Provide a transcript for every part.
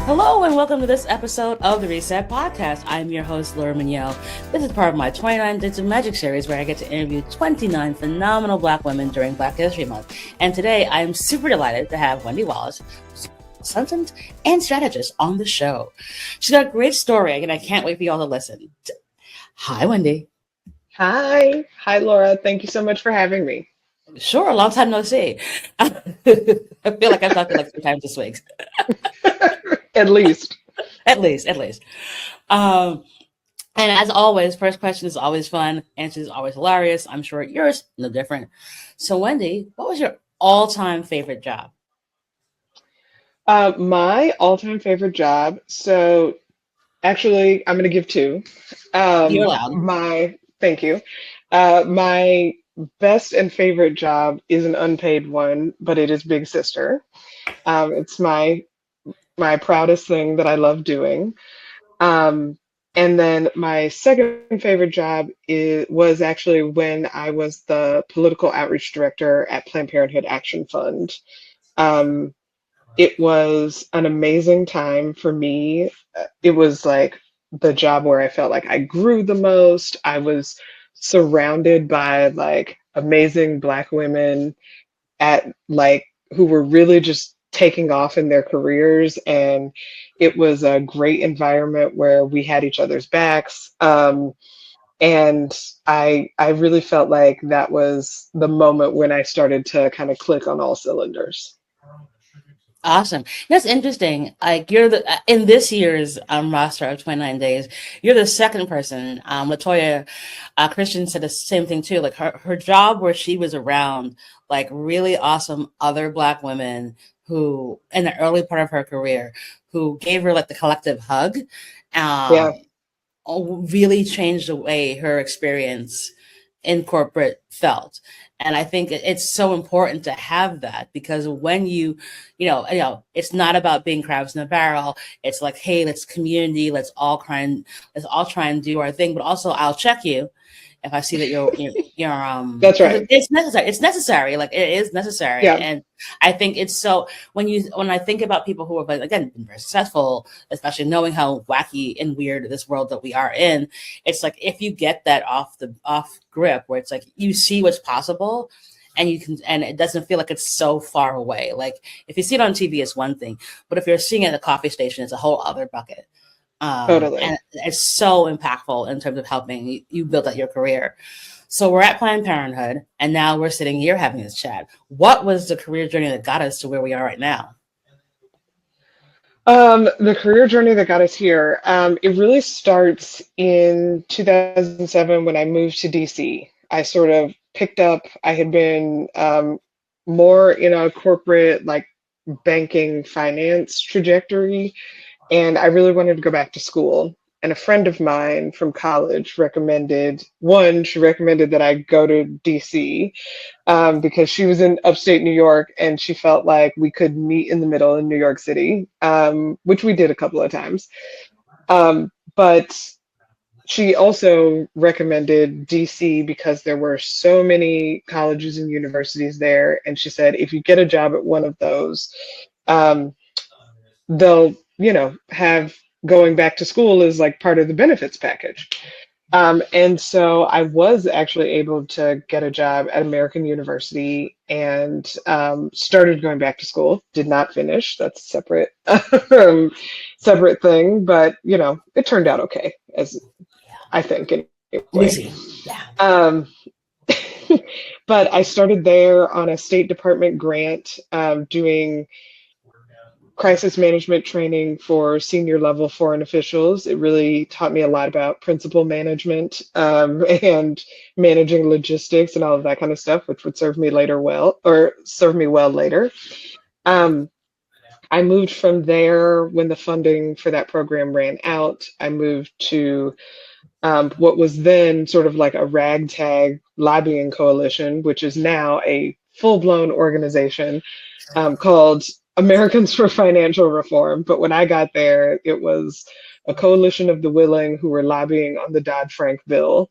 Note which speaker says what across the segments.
Speaker 1: Hello and welcome to this episode of the Reset Podcast. I'm your host, Laura Mignell. This is part of my 29 Digital Magic series where I get to interview 29 phenomenal Black women during Black History Month. And today I am super delighted to have Wendi Wallace, consultant and strategist on the show. She's got a great story and I can't wait for y'all to listen. Hi, Wendi.
Speaker 2: Hi. Hi, Laura. Thank you so much for having me.
Speaker 1: Sure, a long time no see. I feel like I've talked to you like 3 times this week.
Speaker 2: At least.
Speaker 1: At least. And as always, first question is always fun. Answer is always hilarious. I'm sure yours no different. So, Wendi, what was your all-time favorite job?
Speaker 2: My all-time favorite job. So actually, I'm going to give two.
Speaker 1: You're allowed.
Speaker 2: Thank you. My best and favorite job is an unpaid one, but it is Big Sister. It's my proudest thing that I love doing. And then my second favorite job was actually when I was the political outreach director at Planned Parenthood Action Fund. Um, it was an amazing time for me. It was like the job where I felt like I grew the most. I was surrounded by like amazing Black women at like who were really just taking off in their careers, and it was a great environment where we had each other's backs. And I really felt like that was the moment when I started to kind of click on all cylinders.
Speaker 1: Awesome. That's interesting. Like you're the in this year's roster of 29 days, you're the second person. Latoya Christian said the same thing too. Like her job where she was around like really awesome other Black women who in the early part of her career who gave her like the collective hug,
Speaker 2: Yeah.
Speaker 1: um, really changed the way her experience in corporate felt. And I think it's so important to have that because when it's not about being crabs in a barrel. It's like, hey, let's community, let's all try and do our thing. But also, I'll check you if I see that you're
Speaker 2: That's
Speaker 1: because
Speaker 2: right.
Speaker 1: it's necessary. It's necessary. Like it is necessary.
Speaker 2: Yeah.
Speaker 1: And I think it's so when I think about people who have like, again been very successful, especially knowing how wacky and weird this world that we are in, it's like if you get that off grip where it's like you see what's possible and you can and it doesn't feel like it's so far away. Like if you see it on TV, it's one thing, but if you're seeing it at a coffee station, it's a whole other bucket.
Speaker 2: Totally.
Speaker 1: And it's so impactful in terms of helping you build out your career. So we're at Planned Parenthood, and now we're sitting here having this chat. What was the career journey that got us to where we are right now?
Speaker 2: The career journey that got us here, it really starts in 2007 when I moved to DC. I sort of picked up, I had been more in a corporate, like banking finance trajectory, and I really wanted to go back to school. And a friend of mine from college she recommended that I go to DC because she was in upstate New York and she felt like we could meet in the middle in New York City, which we did a couple of times. But she also recommended DC because there were so many colleges and universities there. And she said, if you get a job at one of those, um, they'll, have going back to school is like part of the benefits package. And so I was actually able to get a job at American University and started going back to school. Did not finish. That's a separate separate thing, but it turned out okay, as I think anyway.
Speaker 1: Easy. Yeah.
Speaker 2: Um, but I started there on a State Department grant, doing crisis management training for senior level foreign officials. It really taught me a lot about principal management, and managing logistics and all of that kind of stuff, which would serve me well later. Um, I moved from there when the funding for that program ran out. I moved to what was then sort of like a ragtag lobbying coalition, which is now a full-blown organization called Americans for Financial Reform. But when I got there, it was a coalition of the willing who were lobbying on the Dodd-Frank bill.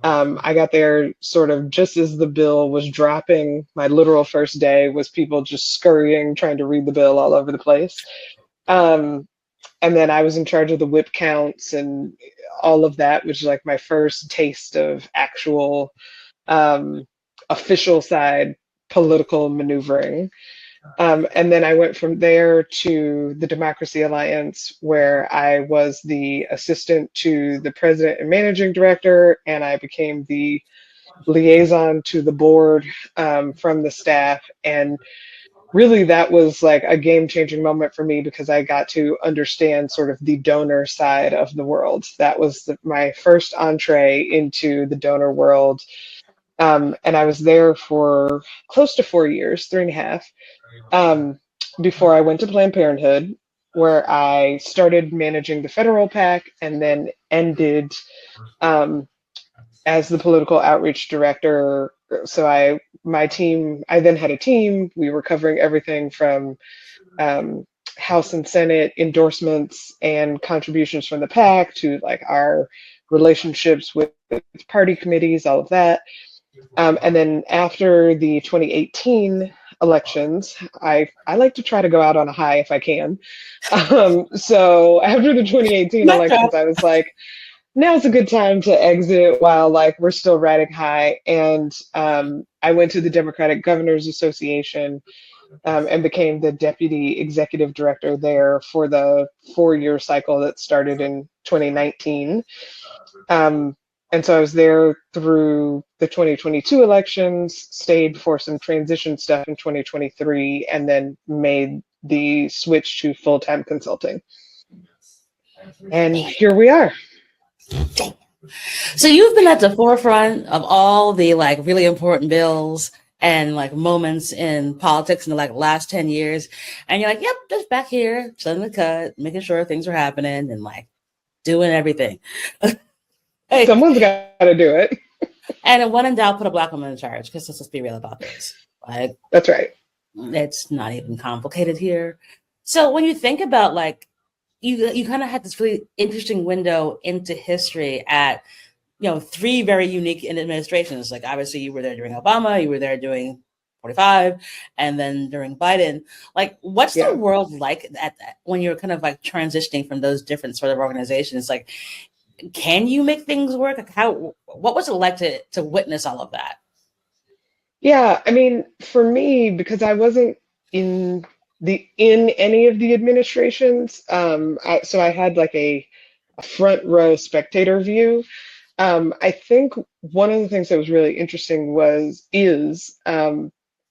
Speaker 2: I got there sort of just as the bill was dropping. My literal first day was people just scurrying, trying to read the bill all over the place. Um, and then I was in charge of the whip counts and all of that, which is like my first taste of actual um, official side political maneuvering. And then I went from there to the Democracy Alliance, where I was the assistant to the president and managing director, and I became the liaison to the board from the staff. And really, that was like a game changing moment for me because I got to understand sort of the donor side of the world. That was my first entree into the donor world. And I was there for close to 4 years, 3.5, before I went to Planned Parenthood, where I started managing the federal PAC and then ended um, as the political outreach director. So I then had a team. We were covering everything from um, House and Senate endorsements and contributions from the PAC to like our relationships with party committees, all of that. And then after the 2018 elections, I like to try to go out on a high if I can. So after the 2018 elections, I was like, now's a good time to exit while like we're still riding high. And I went to the Democratic Governors Association and became the deputy executive director there for the 4-year cycle that started in 2019. Um, and so I was there through the 2022 elections, stayed for some transition stuff in 2023, and then made the switch to full-time consulting. And here we are.
Speaker 1: So you've been at the forefront of all the like really important bills and like moments in politics in the like last 10 years. And you're like, yep, just back here, chilling the cut, making sure things are happening and like doing everything. Hey.
Speaker 2: Someone's got to do it.
Speaker 1: And when in doubt, put a Black woman in charge, because let's just be real about this. Like,
Speaker 2: that's right.
Speaker 1: It's not even complicated here. So when you think about like, you kind of had this really interesting window into history at, 3 very unique administrations. Like obviously you were there during Obama, you were there during 45, and then during Biden. Like, what's the world like at that when you're kind of like transitioning from those different sort of organizations? Like, can you make things work? Like what was it like to witness all of that?
Speaker 2: Yeah, I mean, for me, because I wasn't in any of the administrations, so I had like a front row spectator view. I think one of the things that was really interesting is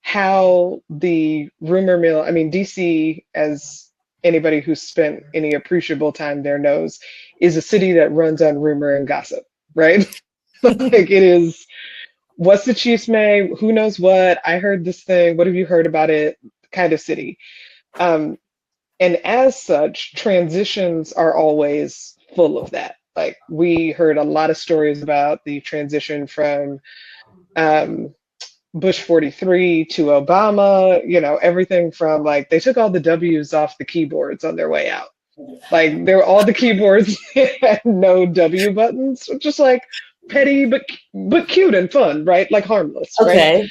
Speaker 2: how the rumor mill. I mean, DC, as anybody who's spent any appreciable time there knows, is a city that runs on rumor and gossip, right? Like it is. What's the Chiefs May? Who knows what? I heard this thing. What have you heard about it? Kind of city. And as such, transitions are always full of that. Like we heard a lot of stories about the transition from Bush 43 to Obama, everything from like they took all the W's off the keyboards on their way out. Like all the keyboards had no W buttons, just like petty but cute and fun, right? Like harmless,
Speaker 1: okay.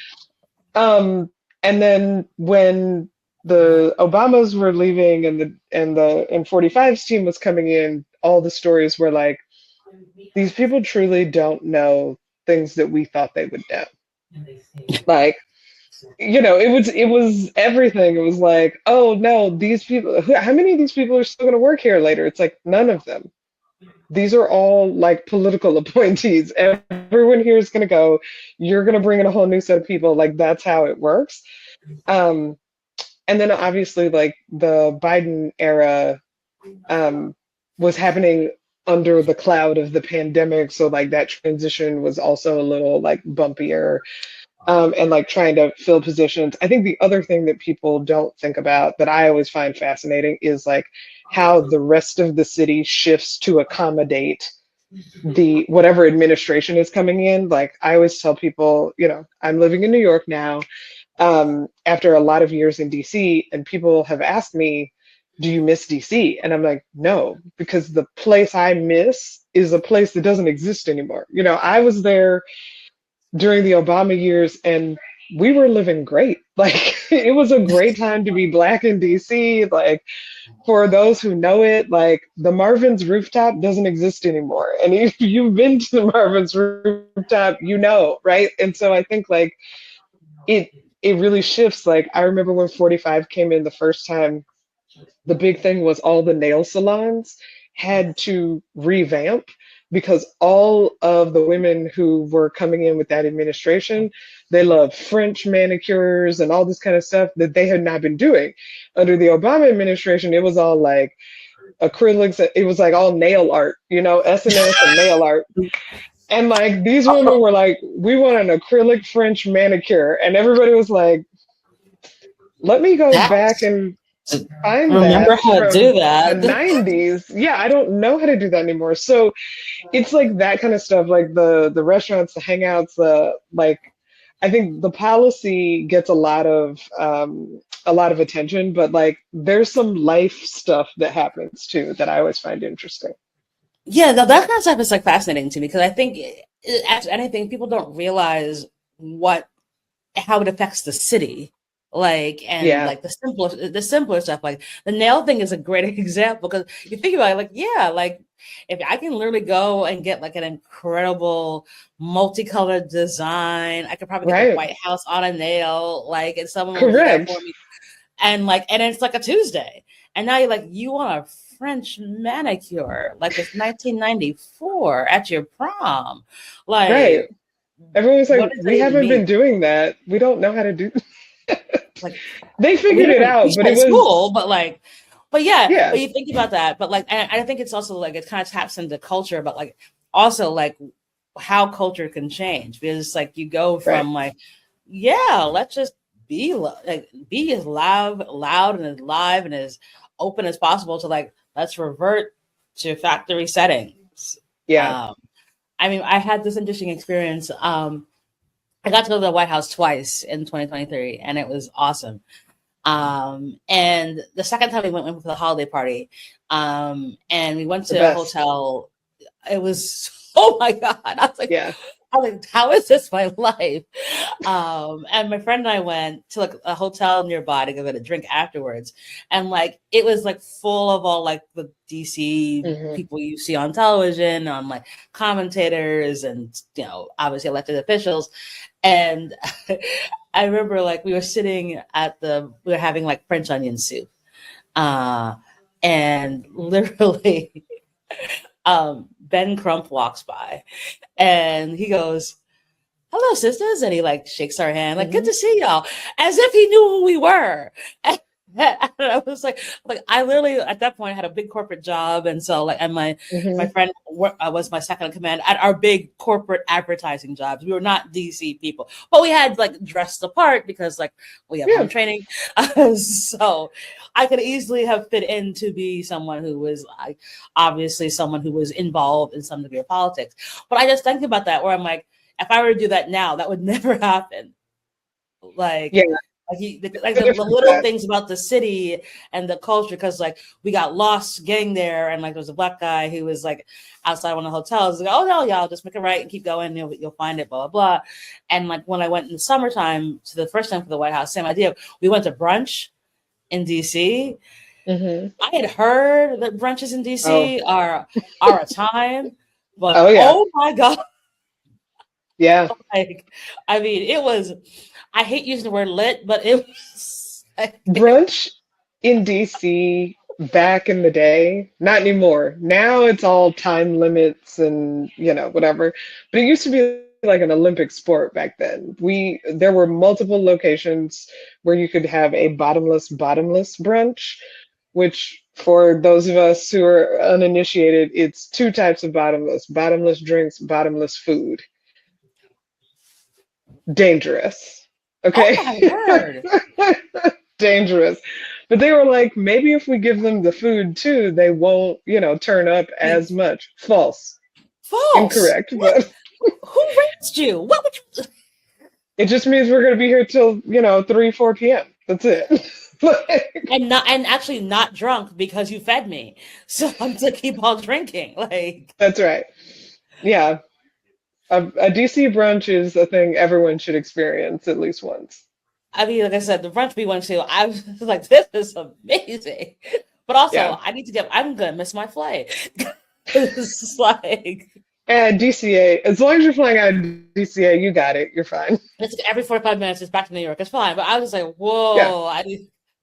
Speaker 2: Right? And then when the Obamas were leaving and the 45's team was coming in, all the stories were like, these people truly don't know things that we thought they would know. Like, it was everything. It was like, oh no, these people, how many of these people are still going to work here later? It's like, none of them. These are all like political appointees. Everyone here is going to go. You're going to bring in a whole new set of people. Like that's how it works. And then obviously like the Biden era was happening under the cloud of the pandemic. So like that transition was also a little like bumpier. And like trying to fill positions. I think the other thing that people don't think about that I always find fascinating is like how the rest of the city shifts to accommodate the whatever administration is coming in. Like I always tell people, I'm living in New York now after a lot of years in DC, and people have asked me, do you miss DC? And I'm like, no, because the place I miss is a place that doesn't exist anymore. I was there during the Obama years, and we were living great. Like it was a great time to be Black in DC. Like for those who know it, like the Marvin's rooftop doesn't exist anymore. And if you've been to the Marvin's rooftop, you know, right? And so I think like it it really shifts. Like I remember when 45 came in the first time, the big thing was all the nail salons had to revamp because all of the women who were coming in with that administration, they loved French manicures and all this kind of stuff that they had not been doing. Under the Obama administration, it was all like acrylics, it was like all nail art, you know, SNS and nail art. And like these women were like, we want an acrylic French manicure. And everybody was like, let me go back
Speaker 1: That's
Speaker 2: and
Speaker 1: to
Speaker 2: find
Speaker 1: remember
Speaker 2: that
Speaker 1: how to do
Speaker 2: from the
Speaker 1: that.
Speaker 2: 90s. Yeah, I don't know how to do that anymore. So it's like that kind of stuff, like the restaurants, the hangouts, the like I think the policy gets a lot of attention, but like there's some life stuff that happens too that I always find interesting.
Speaker 1: Yeah, that kind of stuff is like fascinating to me because I think, as anything, people don't realize what how it affects the city. Like, and
Speaker 2: Yeah,
Speaker 1: like the simpler stuff, like the nail thing is a great example because you think about it, like, yeah, like if I can literally go and get like an incredible multicolored design, I could probably get the
Speaker 2: right.
Speaker 1: White House on a nail, like, and someone will do that for
Speaker 2: Correct.
Speaker 1: me. And like, and it's like a Tuesday. And now you're like, you want a French manicure, like it's 1994 at your prom.
Speaker 2: Right.
Speaker 1: Like,
Speaker 2: Everyone's
Speaker 1: what
Speaker 2: like,
Speaker 1: does that
Speaker 2: we
Speaker 1: even
Speaker 2: haven't been
Speaker 1: mean?
Speaker 2: doing that. We don't know how to do.
Speaker 1: Like,
Speaker 2: They
Speaker 1: we
Speaker 2: figured it
Speaker 1: didn't
Speaker 2: out,
Speaker 1: teach
Speaker 2: but
Speaker 1: that
Speaker 2: it
Speaker 1: in
Speaker 2: was
Speaker 1: school, but like, but yeah,
Speaker 2: yeah,
Speaker 1: but you think about that, but like, and I think it's also like it kind of taps into culture, but like also like how culture can change because it's like you go
Speaker 2: right.
Speaker 1: from like, yeah, let's just like be as loud and as live and as open as possible to like let's revert to factory settings.
Speaker 2: Yeah,
Speaker 1: Um, I mean, I had this interesting experience. I got to go to the White House twice in 2023, and it was awesome. And the second time we went for the holiday party, and we went
Speaker 2: the
Speaker 1: to a
Speaker 2: best.
Speaker 1: hotel. It was oh my god!
Speaker 2: Yeah.
Speaker 1: I was like, how is this my life? And my friend and I went to like a hotel nearby to go get a drink afterwards, and like it was like full of all like the DC
Speaker 2: Hmm.
Speaker 1: people you see on television, on like commentators, and obviously elected officials. And I remember like we were having like French onion soup. Uh, and literally, Ben Crump walks by and he goes, "Hello, sisters." And he like shakes our hand, like, "Good
Speaker 2: Hmm.
Speaker 1: to see y'all," as if he knew who we were. And I was like I literally at that point had a big corporate job, and so like, and my
Speaker 2: Hmm.
Speaker 1: friend was my second in command at our big corporate advertising jobs. We were not DC people, but we had like dressed the part because like we have home
Speaker 2: Yeah.
Speaker 1: training, so I could easily have fit in to be someone who was like obviously someone who was involved in some degree of politics. But I just think about that where I'm like, if I were to do that now, that would never happen. Like,
Speaker 2: Yeah.
Speaker 1: like
Speaker 2: The
Speaker 1: the
Speaker 2: difference
Speaker 1: little
Speaker 2: that.
Speaker 1: things about the city and the culture, because like we got lost getting there, and like there was a black guy who was like outside one of the hotels. Like, oh no, y'all just make a right and keep going. You'll find it. Blah blah blah. And like when I went in the summertime to the first time for the White House, same idea. We went to brunch in DC.
Speaker 2: Hmm.
Speaker 1: I had heard that brunches in
Speaker 2: Oh,
Speaker 1: DC are a time, but
Speaker 2: oh yeah.
Speaker 1: oh my god.
Speaker 2: Yeah.
Speaker 1: Like, I mean, it was, I hate using the word lit, but it was, like,
Speaker 2: Brunch in DC back in the day, not anymore. Now it's all time limits and, whatever. But it used to be like an Olympic sport back then. There were multiple locations where you could have a bottomless brunch, which for those of us who are uninitiated, it's two types of bottomless drinks, bottomless food. Dangerous.
Speaker 1: oh
Speaker 2: Okay?
Speaker 1: my word.
Speaker 2: Dangerous. But they were like, maybe if we give them the food too, they won't, turn up
Speaker 1: Be
Speaker 2: as much. False.
Speaker 1: false.
Speaker 2: Incorrect.
Speaker 1: What?
Speaker 2: But
Speaker 1: Who raised you? What would you,
Speaker 2: it just means we're going to be here till, 3, 4 p.m. That's it. Like,
Speaker 1: and actually not drunk because you fed me. So I'm to keep on drinking. Like,
Speaker 2: that's right. Yeah. A DC brunch is a thing everyone should experience at least once.
Speaker 1: I mean, like I said, the brunch we went to, I was like, this is amazing. But also,
Speaker 2: Yeah.
Speaker 1: I need to get, I'm gonna miss my flight. It's like,
Speaker 2: And DCA, as long as you're flying out of DCA, you got it. You're fine.
Speaker 1: it's every 45 minutes, it's back to New York. It's fine. But I was like,
Speaker 2: Yeah.
Speaker 1: whoa,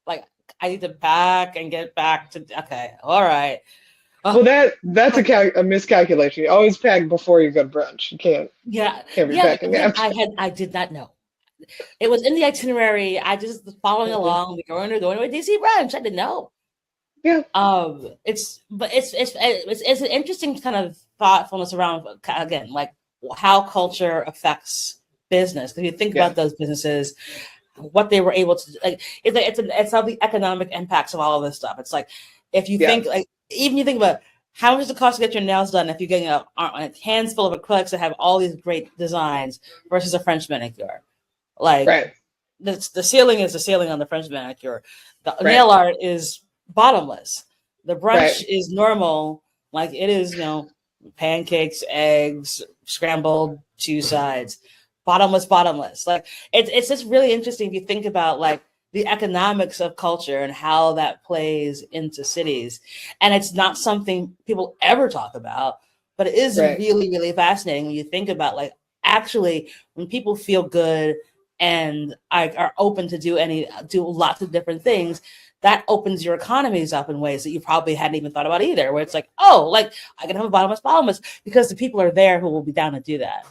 Speaker 1: like, I need to pack and get back to, okay, all right.
Speaker 2: Well,
Speaker 1: Oh,
Speaker 2: that's a miscalculation. You always pack before you go to brunch. You
Speaker 1: yeah.
Speaker 2: can't be
Speaker 1: Yeah.
Speaker 2: packing
Speaker 1: Again,
Speaker 2: after.
Speaker 1: I did not know. It was in the itinerary. I just was following
Speaker 2: Mhm.
Speaker 1: along. Going to a DC brunch. I didn't know.
Speaker 2: Yeah.
Speaker 1: It's an interesting kind of thoughtfulness around, again, like how culture affects business. Because you think
Speaker 2: Yeah.
Speaker 1: about those businesses, what they were able to, like, it's all the economic impacts of all of this stuff. It's like, if you
Speaker 2: Yeah.
Speaker 1: think, like, even you think about how much does it cost to get your nails done if you're getting a handful of acrylics that have all these great designs versus a French manicure. Like,
Speaker 2: Right.
Speaker 1: the ceiling is the ceiling on the French manicure. The
Speaker 2: Right.
Speaker 1: nail art is bottomless. The brunch
Speaker 2: Right.
Speaker 1: is normal, like it is, pancakes, eggs, scrambled, two sides, bottomless, bottomless. Like it's just really interesting if you think about like the economics of culture and how that plays into cities. And it's not something people ever talk about, but it is
Speaker 2: Right.
Speaker 1: really, really fascinating when you think about like actually when people feel good and are open to do lots of different things, that opens your economies up in ways that you probably hadn't even thought about either, where it's like, oh, like I can have a bottomless because the people are there who will be down to do that.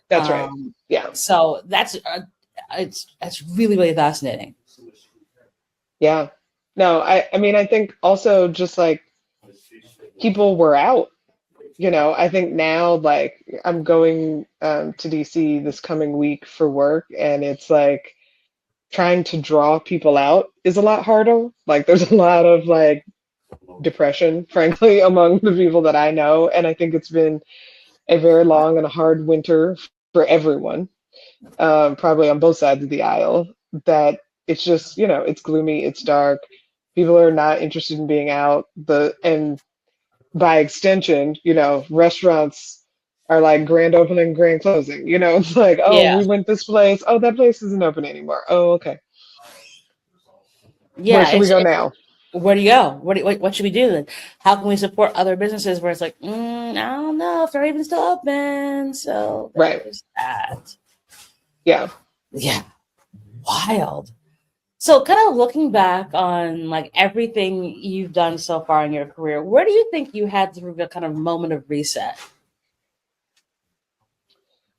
Speaker 2: That's right.
Speaker 1: um
Speaker 2: Yeah.
Speaker 1: so that's really, really fascinating.
Speaker 2: Yeah. No, I mean, I think also just like people were out. I think now, like, I'm going to DC this coming week for work, and it's like trying to draw people out is a lot harder. Like, there's a lot of like depression, frankly, among the people that I know. And I think it's been a very long and a hard winter for everyone, probably on both sides of the aisle, that it's just, it's gloomy, it's dark. People are not interested in being out. And by extension, restaurants are like grand opening, grand closing. It's like, oh,
Speaker 1: Yeah,
Speaker 2: we went this place. Oh, that place isn't open anymore. Oh, okay. Where
Speaker 1: yeah,
Speaker 2: should we go
Speaker 1: it's
Speaker 2: now?
Speaker 1: where do you go? What should we do then? How can we support other businesses where it's like, I don't know if they're even still open, so
Speaker 2: Right.
Speaker 1: there's that.
Speaker 2: Yeah.
Speaker 1: Yeah, wild. So, kind of looking back on like everything you've done so far in your career, where do you think you had the kind of moment of reset?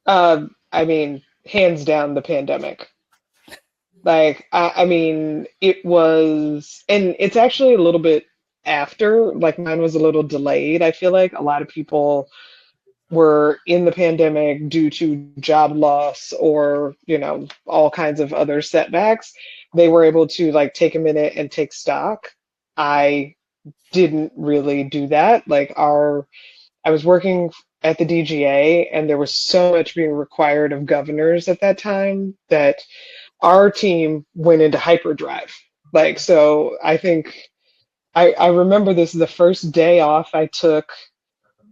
Speaker 2: I mean, hands down, the pandemic. Like, I mean, it was, and it's actually a little bit after, like, mine was a little delayed. I feel like a lot of people were in the pandemic due to job loss or, all kinds of other setbacks. They were able to, like, take a minute and take stock. I didn't really do that. Like, I was working at the DGA, and there was so much being required of governors at that time that our team went into hyperdrive. Like, so I think I remember this, the first day off I took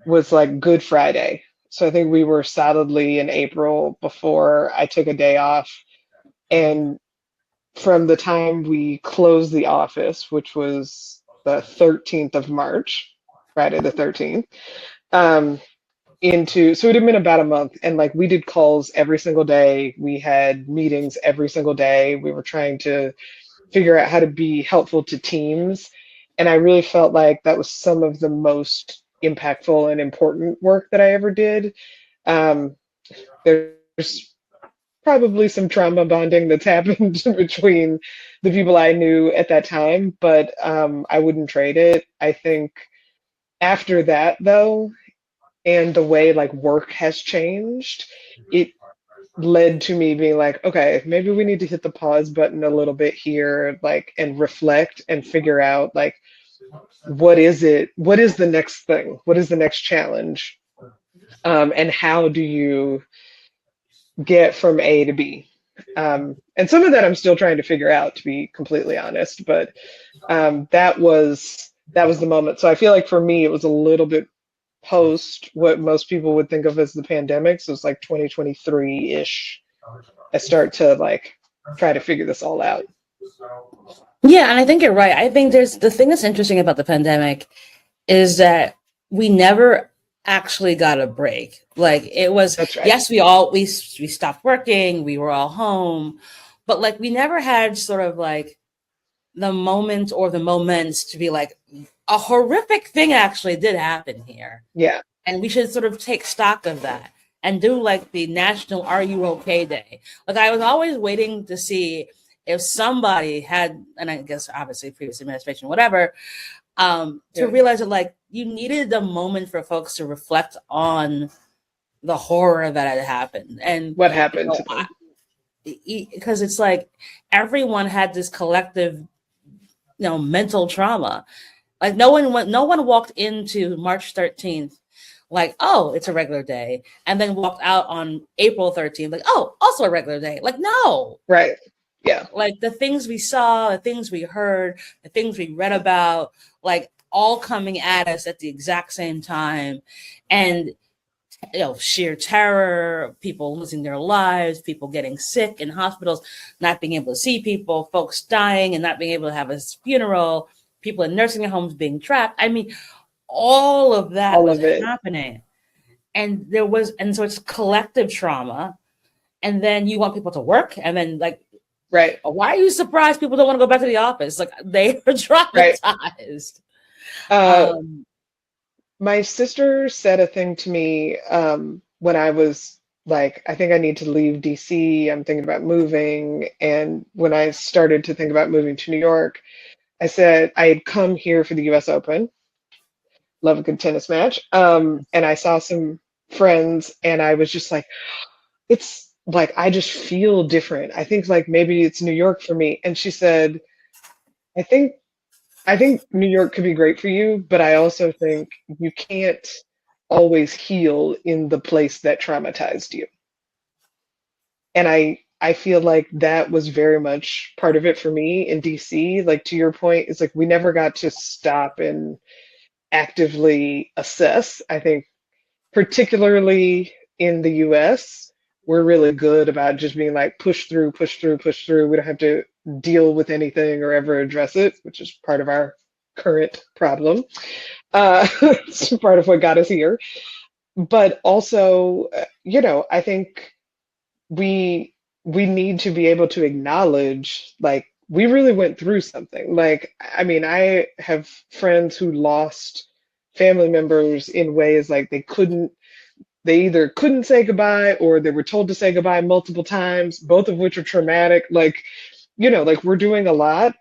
Speaker 2: was like Good Friday. So I think we were solidly in April before I took a day off. And from the time we closed the office, which was the 13th of March, Friday the 13th, um, so it had been about a month, and like we did calls every single day. We had meetings every single day. We were trying to figure out how to be helpful to teams. And I really felt like that was some of the most impactful and important work that I ever did. Um, there's probably some trauma bonding that's happened between the people I knew at that time, but I wouldn't trade it. I think after that, though, and the way like work has changed, it led to me being like, okay, maybe we need to hit the pause button a little bit here, like, and reflect and figure out like what is it? What is the next thing? What is the next challenge? And how do you get from A to B? And some of that I'm still trying to figure out, to be completely honest. But that was the moment. So I feel like for me, it was a little bit post what most people would think of as the pandemic. So it's like 2023-ish. I start to like try to figure this all out.
Speaker 1: Yeah, and I think you're right. I think there's the thing that's interesting about the pandemic is that we never actually got a break. Like it was,
Speaker 2: That's right.
Speaker 1: yes, we stopped working, we were all home, but like we never had sort of like the moment or the moments to be like a horrific thing actually did happen here,
Speaker 2: Yeah.
Speaker 1: and we should sort of take stock of that and do like the national "Are You Okay" day. Like I was always waiting to see if somebody had, and I guess obviously previous administration, whatever, to
Speaker 2: Yeah.
Speaker 1: realize that like you needed a moment for folks to reflect on the horror that had happened. And
Speaker 2: What
Speaker 1: you
Speaker 2: happened
Speaker 1: know,
Speaker 2: to them?
Speaker 1: because it's like everyone had this collective, mental trauma. Like no one walked into March 13th like, oh, it's a regular day, and then walked out on April 13th like, oh, also a regular day. Like, no.
Speaker 2: Right. Yeah.
Speaker 1: Like the things we saw, the things we heard, the things we read about, like all coming at us at the exact same time. And sheer terror, people losing their lives, people getting sick in hospitals, not being able to see people, folks dying and not being able to have a funeral, people in nursing homes being trapped. I mean, all of that
Speaker 2: All
Speaker 1: was
Speaker 2: of it.
Speaker 1: happening. And so it's collective trauma. And then you want people to work, and then like,
Speaker 2: Right.
Speaker 1: why are you surprised people don't want to go back to the office? Like they are
Speaker 2: Right.
Speaker 1: traumatized.
Speaker 2: Uh,
Speaker 1: Um,
Speaker 2: my sister said a thing to me when I was like, I think I need to leave DC. I'm thinking about moving. And when I started to think about moving to New York, I said I had come here for the US Open, love a good tennis match. And I saw some friends and I was just like, it's like, I just feel different. I think like maybe it's New York for me. And she said, I think I think New York could be great for you, but I also think you can't always heal in the place that traumatized you. And I feel like that was very much part of it for me in DC. Like to your point, it's like we never got to stop and actively assess. I think particularly in the US, we're really good about just being like push through, push through, push through. We don't have to deal with anything or ever address it, which is part of our current problem. It's part of what got us here. But also, I think we we need to be able to acknowledge like we really went through something. Like, I mean, I have friends who lost family members in ways like they either couldn't say goodbye or they were told to say goodbye multiple times, both of which are traumatic. Like, like we're doing a lot.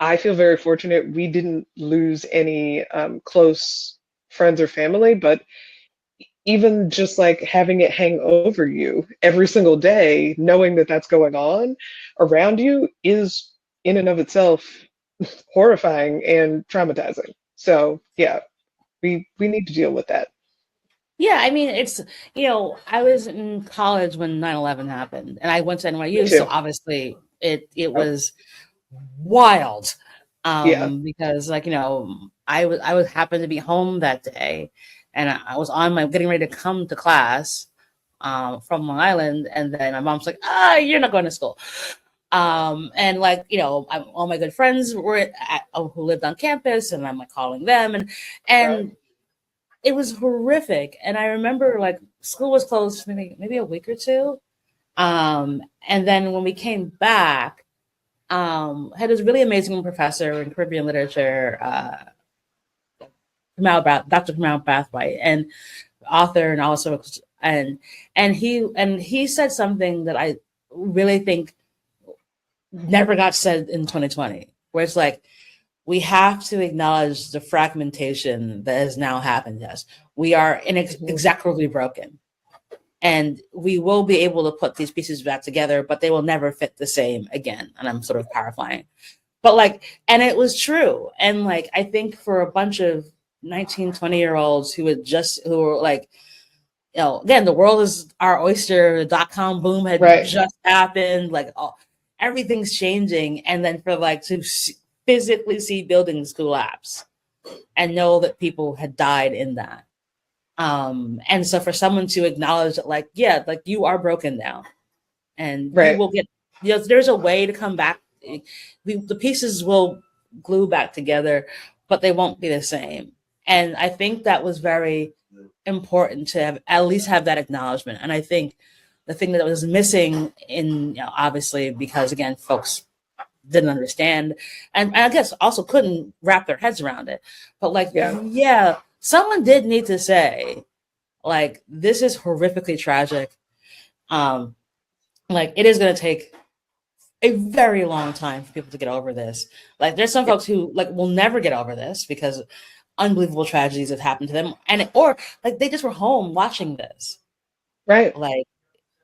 Speaker 2: I feel very fortunate we didn't lose any close friends or family, but even just like having it hang over you every single day, knowing that that's going on around you is in and of itself horrifying and traumatizing. So yeah, we need to deal with that.
Speaker 1: yeah, I mean, I was in college when 9/11 happened, and I went to
Speaker 2: Me
Speaker 1: NYU, so
Speaker 2: too.
Speaker 1: obviously it
Speaker 2: Oh,
Speaker 1: was wild.
Speaker 2: yeah,
Speaker 1: Because like, I was happened to be home that day, and I was on my getting ready to come to class from Long Island, and then my mom's like, you're not going to school. And like, all my good friends who lived on campus, and I'm like calling them, and
Speaker 2: right.
Speaker 1: and it was horrific. And I remember like school was closed maybe a week or two. And then when we came back, had this really amazing professor in Caribbean literature, Dr. Kamal Brathwaite, and author, and also and he said something that I really think never got said in 2020, where it's like we have to acknowledge the fragmentation that has now happened to us. We are
Speaker 2: Mhm.
Speaker 1: inextricably broken, and we will be able to put these pieces back together, but they will never fit the same again. And I'm sort of paraphrasing, but like, and it was true. And like, I think for a bunch of 19, 20-year olds who were like, again, the world is our oyster, .com boom had
Speaker 2: Right.
Speaker 1: just happened, like, everything's changing. And then for like to physically see buildings collapse, and know that people had died in that. And so for someone to acknowledge that, like, yeah, like you are broken now, and you
Speaker 2: Right.
Speaker 1: will get, you know, there's a way to come back. The pieces will glue back together, but they won't be the same. And I think that was very important to have, at least have that acknowledgement. And I think the thing that was missing in, you know, obviously because again, folks didn't understand, and I guess also couldn't wrap their heads around it. But like,
Speaker 2: Yeah.
Speaker 1: yeah, someone did need to say, like, this is horrifically tragic. Um, like it is going to take a very long time for people to get over this. Like there's some folks who like will never get over this because unbelievable tragedies have happened to them, and or like they just were home watching this.
Speaker 2: Right.
Speaker 1: Like,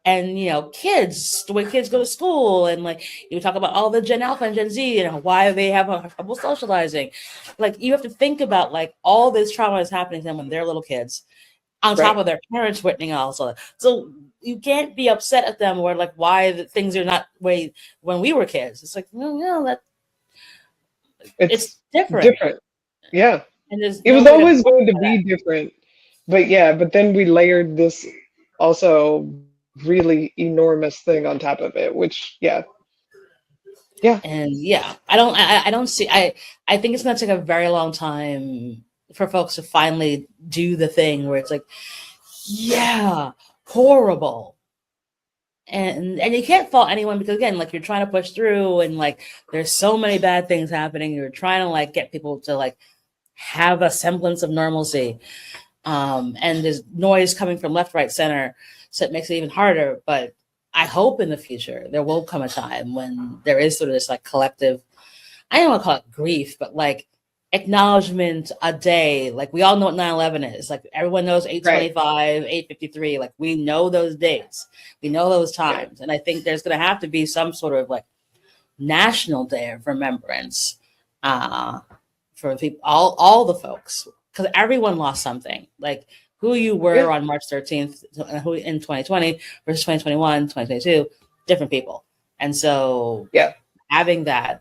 Speaker 1: and you know, kids, the way kids go to school, and like you talk about all the Gen Alpha and Gen Z and why they have trouble socializing. Like you have to think about like all this trauma is happening to them when they're little kids, on top
Speaker 2: Right.
Speaker 1: of their parents witnessing also. So you can't be upset at them or like why the things are not way when we were kids. It's like no, that
Speaker 2: It's
Speaker 1: it's different,
Speaker 2: different. Yeah.
Speaker 1: and there's
Speaker 2: It
Speaker 1: no
Speaker 2: was
Speaker 1: way to
Speaker 2: always going to
Speaker 1: quantify that.
Speaker 2: be different. But yeah, but then we layered this also really enormous thing on top of it, which yeah. Yeah.
Speaker 1: And yeah, I don't see, I think it's going to take a very long time for folks to finally do the thing where it's like, yeah, horrible. And you can't fault anyone because again, like you're trying to push through and like there's so many bad things happening. You're trying to like get people to like have a semblance of normalcy. And there's noise coming from left, right, center, so it makes it even harder. But I hope in the future there will come a time when there is sort of this like collective, I don't want to call it grief, but like acknowledgement a day. Like we all know what 9/11 is. Like everyone knows
Speaker 2: Right.
Speaker 1: 8/25, 8/53. Like we know those dates. We know those
Speaker 2: Yeah.
Speaker 1: times. And I think there's gonna have to be some sort of like national day of remembrance uh for people, all the folks. Because everyone lost something. Like who you
Speaker 2: Yeah.
Speaker 1: were on March 13th, who in 2020 versus 2021, 2022, different people. And so
Speaker 2: Yeah.
Speaker 1: having that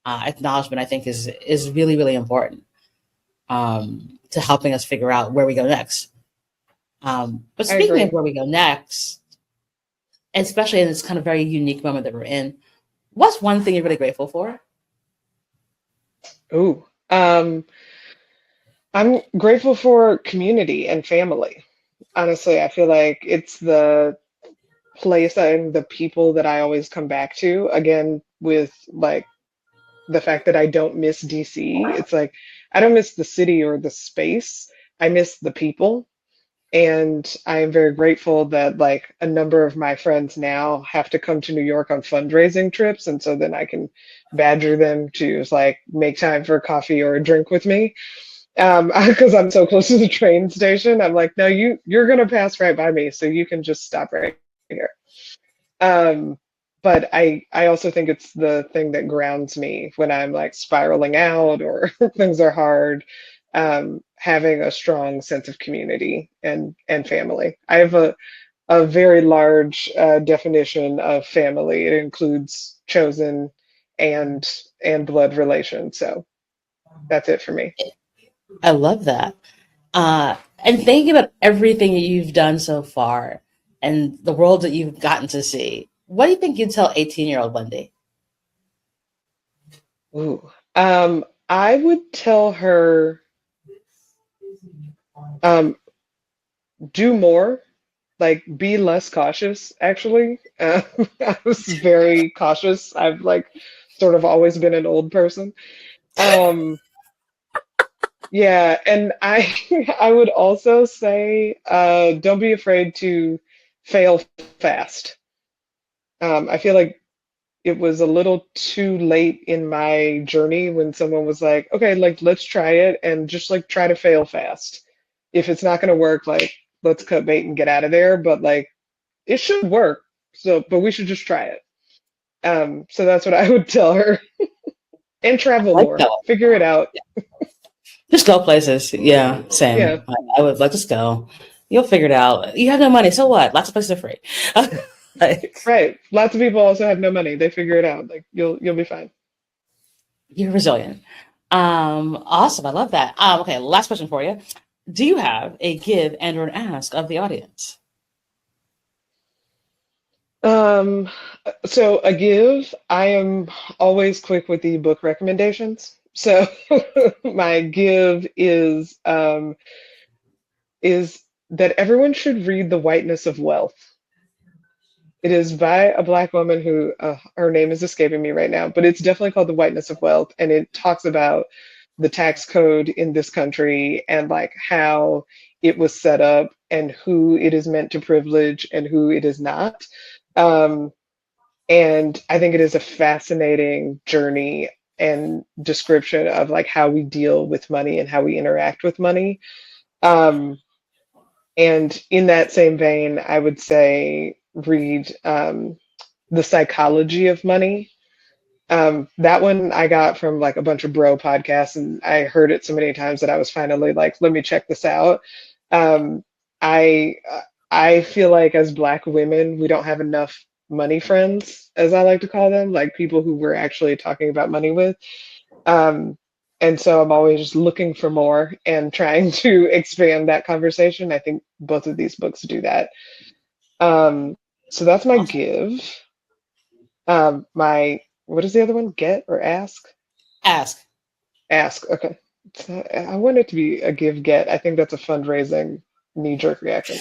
Speaker 1: acknowledgement, I think, is really really important to helping us figure out where we go next. But
Speaker 2: I
Speaker 1: speaking of
Speaker 2: agree.
Speaker 1: where we go next, especially in this kind of very unique moment that we're in, what's one thing you're really grateful for?
Speaker 2: Ooh. I'm grateful for community and family. Honestly, I feel like it's the place and the people that I always come back to. Again, with like the fact that I don't miss DC. It's like I don't miss the city or the space. I miss the people. And I am very grateful that like a number of my friends now have to come to New York on fundraising trips. And so then I can badger them to like make time for coffee or a drink with me. Because I'm so close to the train station. I'm like, no, you're gonna pass right by me, so you can just stop right here. Um, but I also think it's the thing that grounds me when I'm like spiraling out or things are hard. Having a strong sense of community and family. I have a very large definition of family. It includes chosen and and blood relations. So that's it for me.
Speaker 1: I love that. And thinking about everything that you've done so far and the world that you've gotten to see, what do you think you'd tell 18-year-old Wendy?
Speaker 2: Ooh. I would tell her um, do more, like be less cautious, actually. I was very cautious. I've like sort of always been an old person. Um, yeah, and I I would also say don't be afraid to fail fast. I feel like it was a little too late in my journey when someone was like, okay, like let's try it and just like try to fail fast. If it's not going to work, like let's cut bait and get out of there. But like it should work. So, but we should just try it. So that's what I would tell her. And travel
Speaker 1: Like
Speaker 2: more.
Speaker 1: go.
Speaker 2: Figure it out.
Speaker 1: Just go places. Yeah,
Speaker 2: Yeah,
Speaker 1: same. I would like just go. You'll figure it out. You have no money, so what? Lots of places are free. Like
Speaker 2: right. Lots of people also have no money. They figure it out. Like you'll be fine.
Speaker 1: you're resilient. Awesome. I love that. Okay, last question for you. Do you have a give and or an ask of the audience?
Speaker 2: Um, so a give, I am always quick with the book recommendations. So my give is that everyone should read The Whiteness of Wealth. It is by a Black woman who her name is escaping me right now, but it's definitely called The Whiteness of Wealth, and it talks about the tax code in this country and like how it was set up and who it is meant to privilege and who it is not. Um, and I think it is a fascinating journey and description of like how we deal with money and how we interact with money. Um, and in that same vein, I would say read The Psychology of Money. That one I got from like a bunch of bro podcasts, and I heard it so many times that I was finally like, let me check this out. Um, I I feel like as Black women, we don't have enough money friends, as I like to call them, like people who we're actually talking about money with. Um, and so I'm always just looking for more and trying to expand that conversation. I think both of these books do that. So that's my
Speaker 1: Awesome.
Speaker 2: give. My what is the other one? Get or ask?
Speaker 1: Ask.
Speaker 2: Ask. Okay. So I want it to be a give get. I think that's a fundraising knee jerk reaction.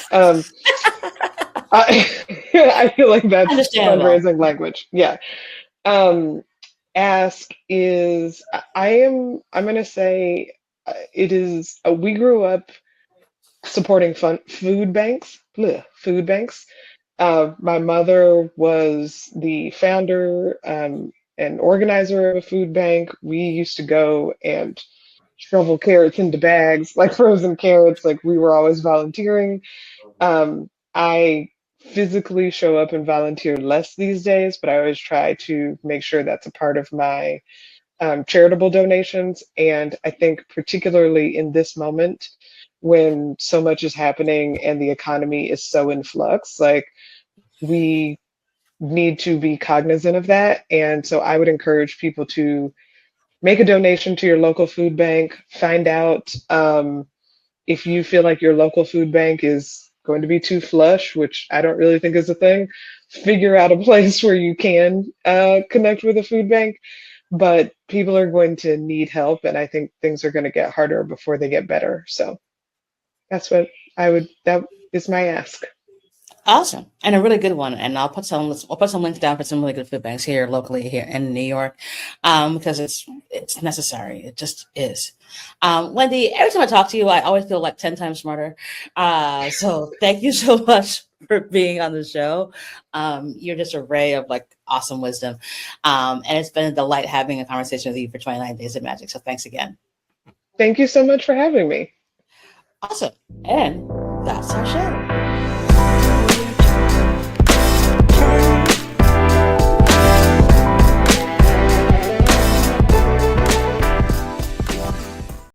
Speaker 2: I, I feel like that's
Speaker 1: Understandable.
Speaker 2: fundraising language. Yeah. Um, ask is I'm gonna say it is we grew up supporting food banks. Food banks. My mother was the founder and organizer of a food bank. We used to go and shovel carrots into bags, like frozen carrots. Like we were always volunteering. I physically show up and volunteer less these days, but I always try to make sure that's a part of my charitable donations. And I think, particularly in this moment when so much is happening and the economy is so in flux, like we need to be cognizant of that. And so I would encourage people to make a donation to your local food bank, find out if you feel like your local food bank is going to be too flush, which I don't really think is a thing, figure out a place where you can connect with a food bank. But people are going to need help, and I think things are going to get harder before they get better. So that's what that is my ask.
Speaker 1: Awesome. And a really good one. And I'll put some links down for some really good food banks here locally here in New York. Because it's necessary. It just is. Wendy, every time I talk to you, I always feel like 10 times smarter. So thank you so much for being on the show. You're just a ray of like awesome wisdom. And it's been a delight having a conversation with you for 29 Days of Magic. So thanks again.
Speaker 2: Thank you so much for having me.
Speaker 1: Awesome. And that's our show.